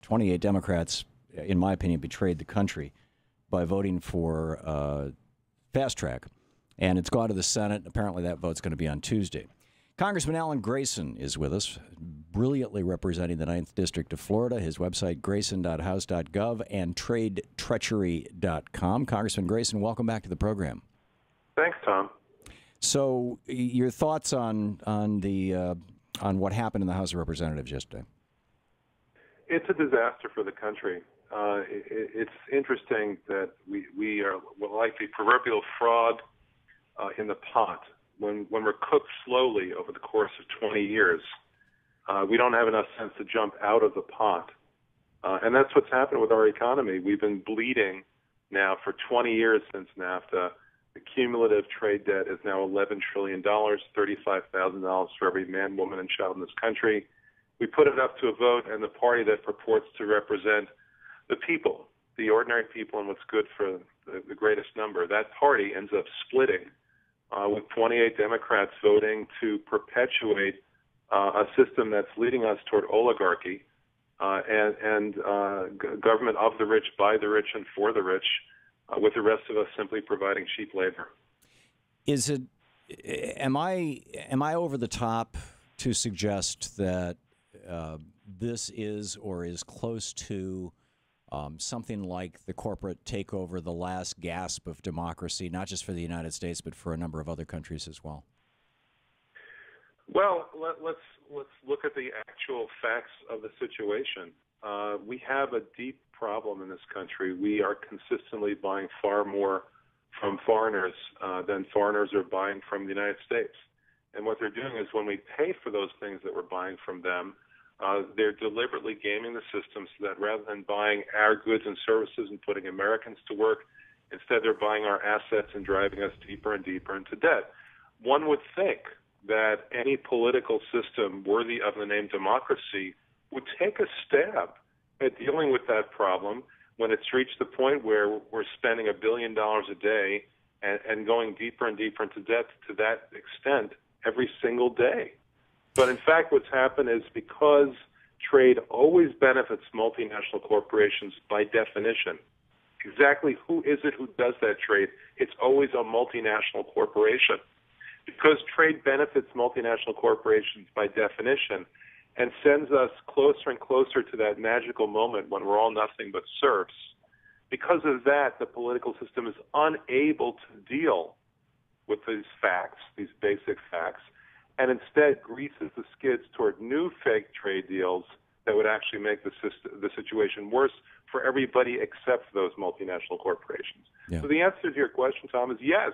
28 Democrats, in my opinion, betrayed the country by voting for FastTrack. And it's gone to the Senate. Apparently that vote's going to be on Tuesday. Congressman Alan Grayson is with us, brilliantly representing the 9th District of Florida. His website, grayson.house.gov and tradetreachery.com. Congressman Grayson, welcome back to the program. Thanks, Tom. So your thoughts on what happened in the House of Representatives yesterday? It's a disaster for the country. It's interesting that we are like the proverbial frog in the pot. When we're cooked slowly over the course of 20 years, we don't have enough sense to jump out of the pot. And that's what's happened with our economy. We've been bleeding now for 20 years since NAFTA. The cumulative trade debt is now $11 trillion, $35,000 for every man, woman, and child in this country. We put it up to a vote, and the party that purports to represent the people, the ordinary people, and what's good for the greatest number, that party ends up splitting with 28 Democrats voting to perpetuate a system that's leading us toward oligarchy and government of the rich, by the rich, and for the rich, with the rest of us simply providing cheap labor. Is it? Am I over the top to suggest that this is or is close to something like the corporate takeover, the last gasp of democracy, not just for the United States, but for a number of other countries as well? Well, let's look at the actual facts of the situation. We have a deep problem in this country. We are consistently buying far more from foreigners than foreigners are buying from the United States. And what they're doing is when we pay for those things that we're buying from them, they're deliberately gaming the system so that rather than buying our goods and services and putting Americans to work, instead they're buying our assets and driving us deeper and deeper into debt. One would think that any political system worthy of the name democracy would take a stab at dealing with that problem when it's reached the point where we're spending $1 billion a day and going deeper and deeper into debt to that extent every single day. But in fact, what's happened is because trade always benefits multinational corporations by definition, exactly who is it who does that trade? It's always a multinational corporation. Because trade benefits multinational corporations by definition and sends us closer and closer to that magical moment when we're all nothing but serfs, because of that, the political system is unable to deal with these facts, these basic facts, and instead greases the skids toward new fake trade deals that would actually make the situation worse for everybody except for those multinational corporations. Yeah. So the answer to your question, Tom, is yes.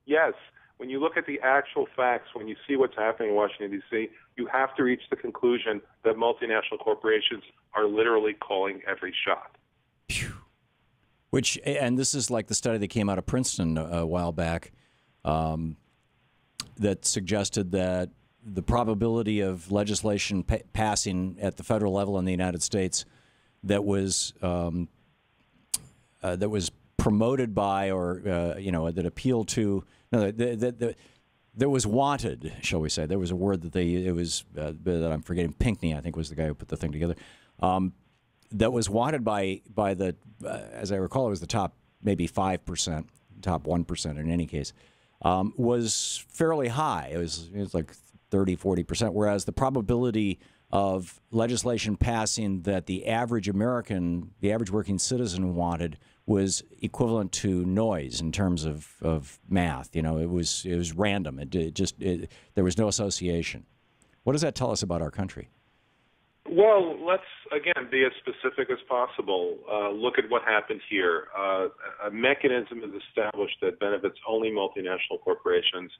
Yes. When you look at the actual facts, when you see what's happening in Washington, D.C., you have to reach the conclusion that multinational corporations are literally calling every shot. Phew. Which, and this is like the study that came out of Princeton a while back, that suggested that the probability of legislation passing at the federal level in the United States that was promoted by or that appealed to that was wanted, shall we say? There was a word that that I'm forgetting. Pinckney, I think, was the guy who put the thing together. That was wanted by the as I recall, it was the top maybe 5%, top 1% in any case. Was fairly high. It was like 30-40%, whereas the probability of legislation passing that the average American, the average working citizen wanted was equivalent to noise in terms of math. It was random. There was no association. What does that tell us about our country? Well, let's, again, be as specific as possible. Look at what happened here. A mechanism is established that benefits only multinational corporations,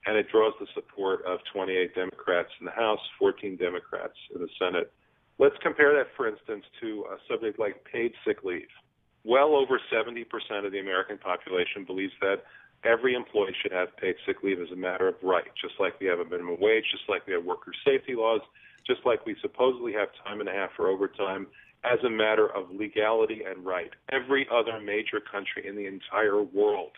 and it draws the support of 28 Democrats in the House, 14 Democrats in the Senate. Let's compare that, for instance, to a subject like paid sick leave. Well over 70% of the American population believes that every employee should have paid sick leave as a matter of right, just like we have a minimum wage, just like we have worker safety laws, just like we supposedly have time and a half for overtime as a matter of legality and right. Every other major country in the entire world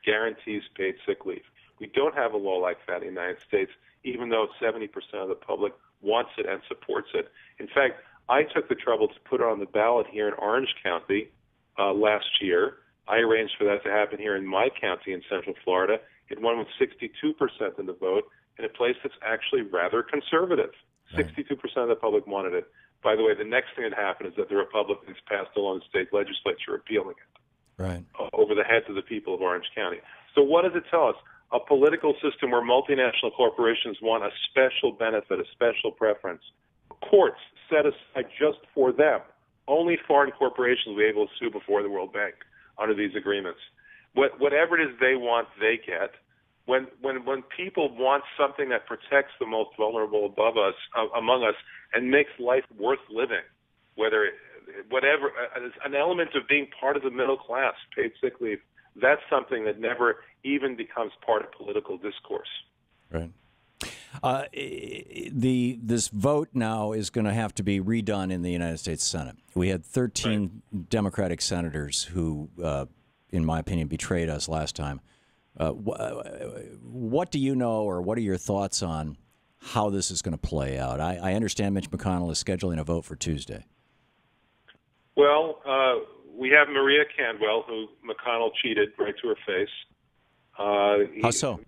guarantees paid sick leave. We don't have a law like that in the United States, even though 70% of the public wants it and supports it. In fact, I took the trouble to put it on the ballot here in Orange County last year. I arranged for that to happen here in my county in Central Florida. It won with 62% in the vote in a place that's actually rather conservative. 62% of the public wanted it. By the way, the next thing that happened is that the Republicans passed a law in the state legislature repealing it over the heads of the people of Orange County. So what does it tell us? A political system where multinational corporations want a special benefit, a special preference. Courts set aside just for them. Only foreign corporations will be able to sue before the World Bank under these agreements. Whatever it is they want, they get. When people want something that protects the most vulnerable among us, and makes life worth living, whatever, an element of being part of the middle class, paid sick leave, that's something that never even becomes part of political discourse. Right. This vote now is going to have to be redone in the United States Senate. We had 13 Democratic senators who, in my opinion, betrayed us last time. What do you know, or what are your thoughts on how this is going to play out? I understand Mitch McConnell is scheduling a vote for Tuesday. Well, we have Maria Cantwell, who McConnell cheated right to her face. How so?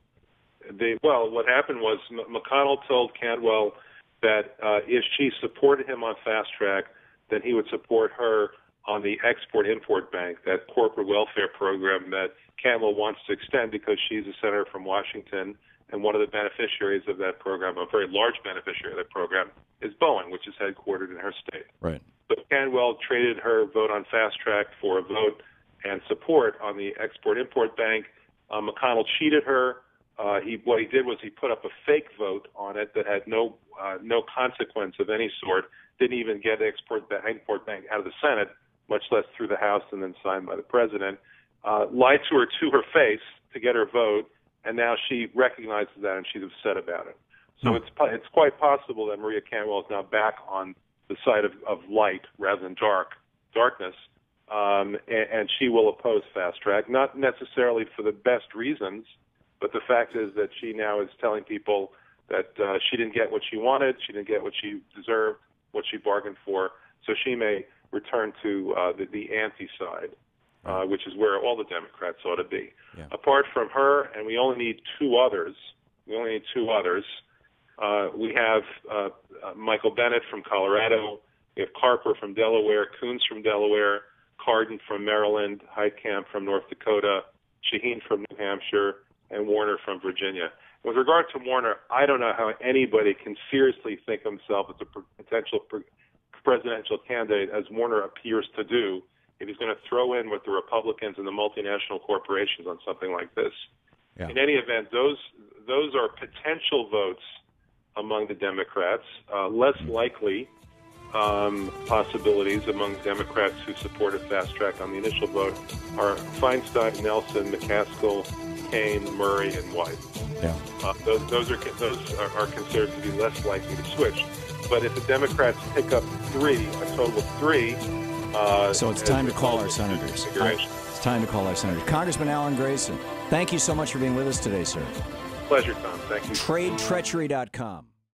What happened was McConnell told Cantwell that if she supported him on FastTrack, then he would support her on the Export-Import Bank, that corporate welfare program that Cantwell wants to extend because she's a senator from Washington, and one of the beneficiaries of that program, a very large beneficiary of that program, is Boeing, which is headquartered in her state. Right. So Cantwell traded her vote on FastTrack for a vote and support on the Export-Import Bank. McConnell cheated her. What he did was he put up a fake vote on it that had no consequence of any sort, didn't even get the Export-Import Bank out of the Senate, much less through the House and then signed by the president, lied to her face to get her vote, and now she recognizes that and she's upset about it. So it's quite possible that Maria Cantwell is now back on the side of light rather than darkness, and she will oppose FastTrack, not necessarily for the best reasons, but the fact is that she now is telling people that she didn't get what she wanted, she didn't get what she deserved, what she bargained for, so she may return to the anti-side, which is where all the Democrats ought to be. Yeah. Apart from her, and we only need two others, we have Michael Bennet from Colorado, we have Carper from Delaware, Coons from Delaware, Cardin from Maryland, Heitkamp from North Dakota, Shaheen from New Hampshire, and Warner from Virginia. With regard to Warner, I don't know how anybody can seriously think of himself as a potential presidential candidate, as Warner appears to do, if he's going to throw in with the Republicans and the multinational corporations on something like this. Yeah. In any event, those are potential votes among the Democrats, less likely possibilities among Democrats who supported FastTrack on the initial vote are Feinstein, Nelson, McCaskill, Kane, Murray, and White. Yeah. Those are considered to be less likely to switch. But if the Democrats pick up a total of three... so it's time to call our senators. It's time to call our senators. Congressman Alan Grayson, thank you so much for being with us today, sir. Pleasure, Tom. Thank you. TradeTreachery.com.